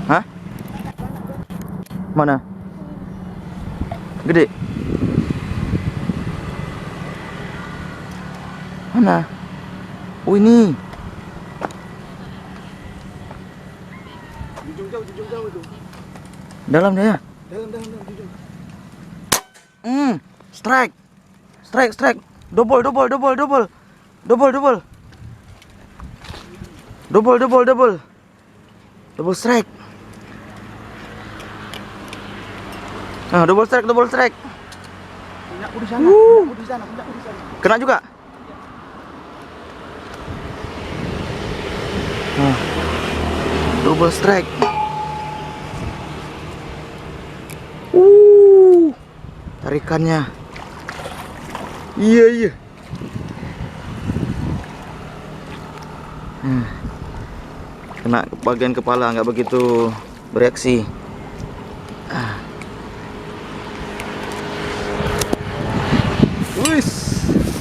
Hah? Mana? Gede. Mana? Oh ini. Jauh itu. Dalam dia ya? Dalam jujur. Strike. Strike. Double. Double strike. Nah, double strike. Punyaku di sana. Punyaku di sana. Kena juga. Nah, double strike. Tarikannya. Iya. Kena bagian kepala, nggak begitu bereaksi. Wis,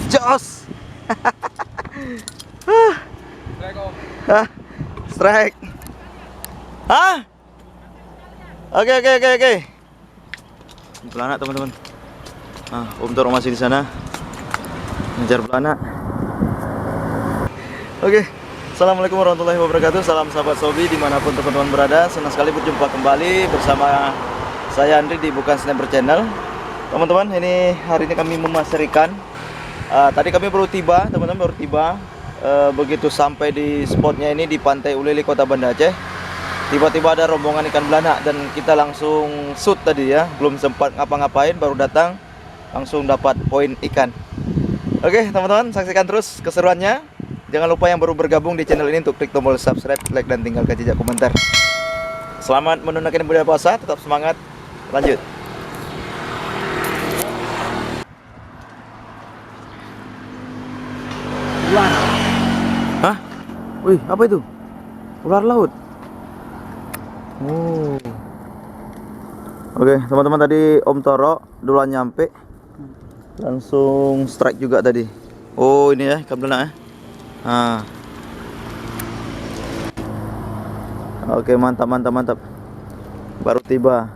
jos. Strike. Hah? Oke. Belanak teman-teman. Om Toro masih di sana. Ngejar belanak. Oke. Assalamualaikum warahmatullahi wabarakatuh. Salam sahabat Sobi dimanapun teman-teman berada. Senang sekali berjumpa kembali bersama saya Andri di Bukan Sniper Channel. Teman-teman, hari ini kami memasar ikan. Tadi kami baru tiba, teman-teman, begitu sampai di spotnya ini di Pantai Ulili, Kota Banda Aceh, tiba-tiba ada rombongan ikan belanak dan kita langsung shoot tadi ya. Belum sempat ngapa-ngapain, baru datang langsung dapat poin ikan. Oke teman-teman, saksikan terus keseruannya. Jangan lupa yang baru bergabung di channel ini untuk klik tombol subscribe, like, dan tinggalkan jejak komentar. Selamat menunaikan ibadah puasa, tetap semangat, lanjut. Ular. Hah? Wih, apa itu? Ular laut. Oke, teman-teman, tadi Om Toro duluan nyampe, langsung strike juga tadi. Oh, ini ya ikan belanak ya. Oke, mantap. Baru tiba.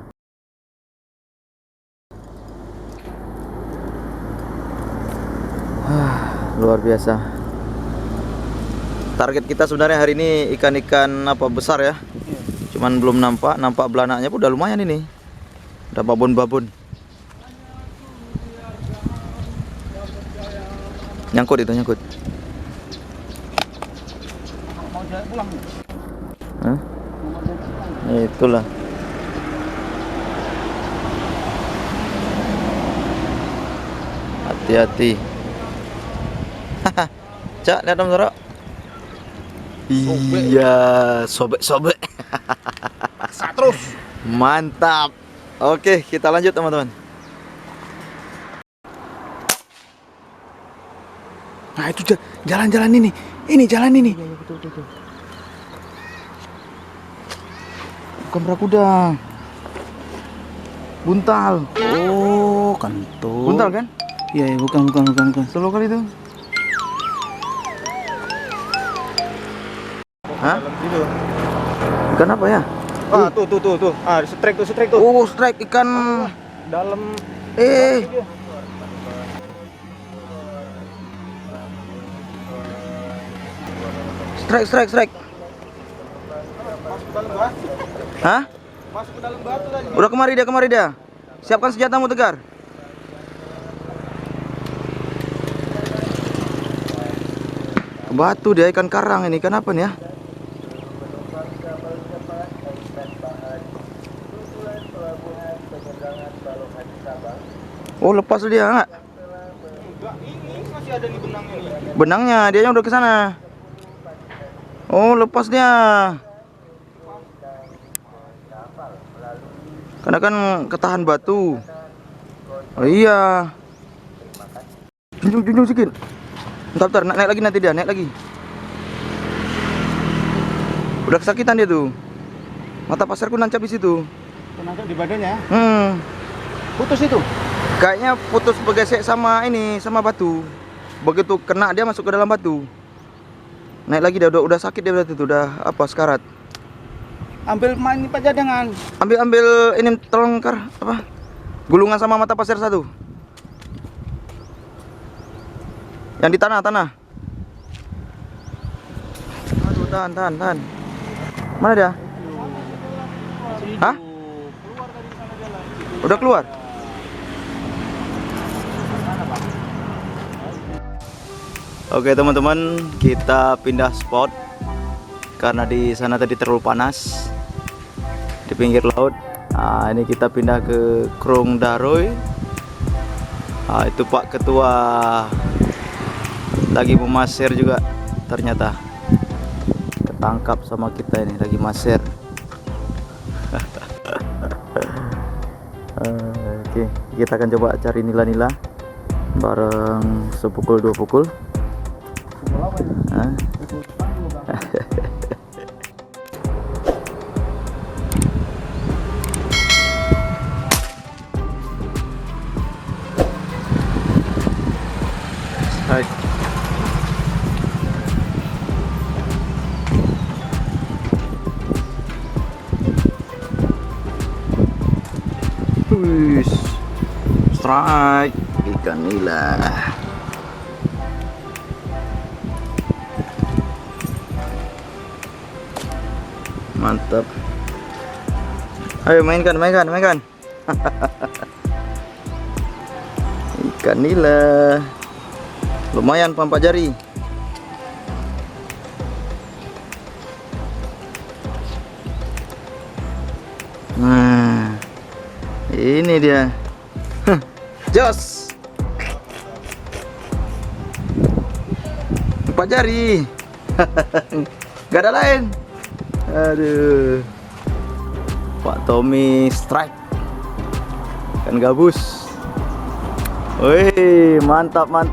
Luar biasa. Target kita sebenarnya hari ini ikan-ikan besar ya. Cuman belum nampak belanaknya pun udah lumayan ini. Udah babon. Nyangkut. Mau jalan pulang. Hah? Itulah. Hati-hati. Cak, lihat Om Toro. Iya, sobek. Terus. Mantap. Oke, kita lanjut teman-teman. Nah, itu jalan ini. Ini jalan ini. Iya, betul. Bukan barakuda. Buntal. Oh, kentut. Buntal kan? Iya, bukan. Solo kali itu. Hah? Itu. Ikan apa ya? Tuh. Strike tuh. Oh, strike ikan Dalam. Strike. Masuk ke dalam batu. Hah? Masuk ke dalam batu tadi. Udah kemari dia. Siapkan senjatamu, Tegar. Batu dia, ikan karang ini. Ikan apa nih ya? Oh, lepas dia enggak? Enggak, ini masih ada di benangnya nih. Benangnya, dianya udah ke sana. Oh, lepas dia. Karena kan ketahan batu. Oh iya. Junjung sedikit. Bentar, naik lagi nanti dia, naik lagi. Udah kesakitan dia tuh. Mata pasarku nancap di situ. Penangkap di badannya. Putus itu. Kayaknya putus bergesek sama batu. Begitu kena dia masuk ke dalam batu. Naik lagi dia udah sakit dia berarti itu, udah sekarat. Ambil main Pak Jadangan. Ambil ini tolong Kar, apa? Gulungan sama mata pasir satu. Yang di tanah. Aduh, tahan. Mana dia? Hah? Udah keluar? Oke teman-teman, kita pindah spot karena di sana tadi terlalu panas di pinggir laut. Nah, ini kita pindah ke Krung Daroy. Nah, itu Pak Ketua lagi memasir juga, ternyata ketangkap sama kita ini lagi masir. Oke, kita akan coba cari nila-nila bareng sepukul 2 pukul. Hai. Strike ikan nila. Mantap. Ayo mainkan. Ikan nila. Lumayan pampak jari. Nah, ini dia. Jos. 4 jari. Gak ada lain. Aduh, Pak Tommy strike kan gabus. Wih, mantap. Nah,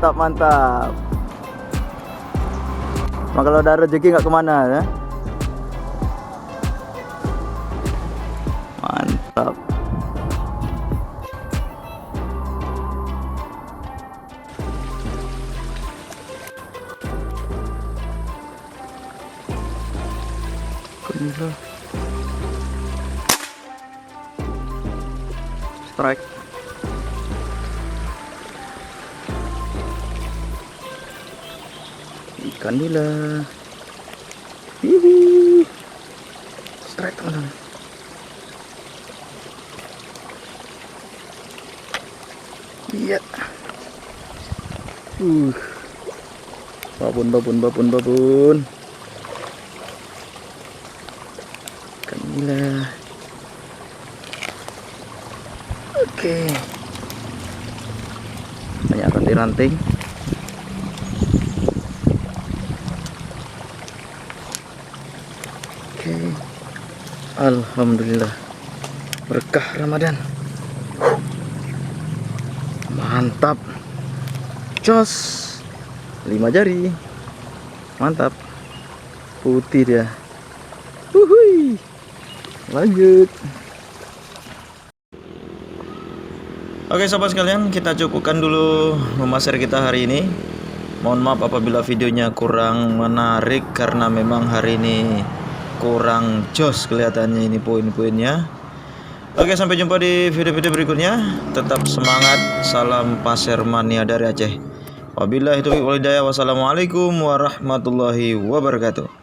kalau ada rezeki nggak kemana ya? Mantap. Strike. Ikan nila. Hihi. Strike teman-teman. Iya. Babon. Ikan nila. Oke. Banyak ranting-ranting. Oke. Alhamdulillah. Berkah Ramadan. Mantap. Jos. 5 jari. Mantap. Putih dia. Wuhui. Lanjut. Oke sahabat sekalian, kita cukupkan dulu memasir kita hari ini. Mohon maaf apabila videonya kurang menarik karena memang hari ini kurang jos kelihatannya ini poin-poinnya. Oke, sampai jumpa di video-video berikutnya. Tetap semangat. Salam pasir mania dari Aceh. Wabillahi taufiq wal hidayah. Wassalamualaikum warahmatullahi wabarakatuh.